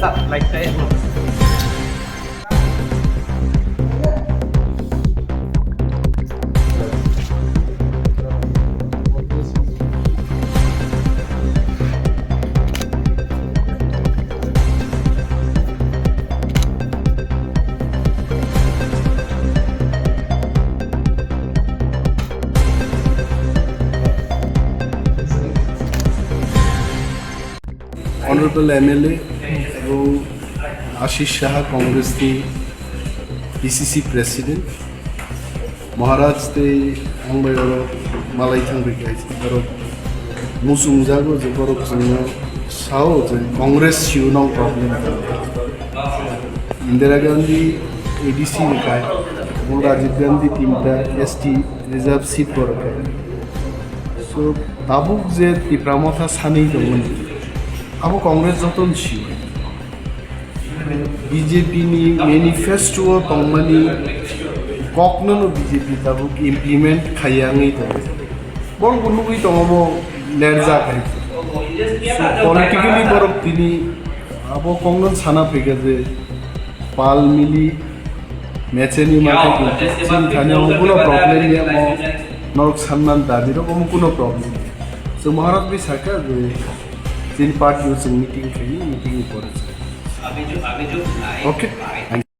like Honorable MLA এবং আশিস সাহা কংগ্রেসની PCC President Maharaj te angbai oro Malai thangbai kaisi oro musung jago je borok jengno sao je Congress siu no problem Indira Gandhi ADC kai এবং Rajiv Gandhi তিনটা ST reserve seat বরকে so Tabok je tipramotha sanei dongmon abo Congress joton ছিল BJP নি manifesto তংমানি কখনো BJP Tabok implement খাইয়াঙই থাকে বন গুনুই তংবো লেরজা খাই politically বরক তিনি abo কংগ্রেস সানা ফেকে যে পাল মিলি মেচেনি মাঠে কিন্তু খানে কোনো প্রবলেম নিয়ে নরক সম্মান দাবির কোনো প্রবলেম সো মহারাজ বি সাকা যে তিন পার্টি মিটিং করেছে ওকে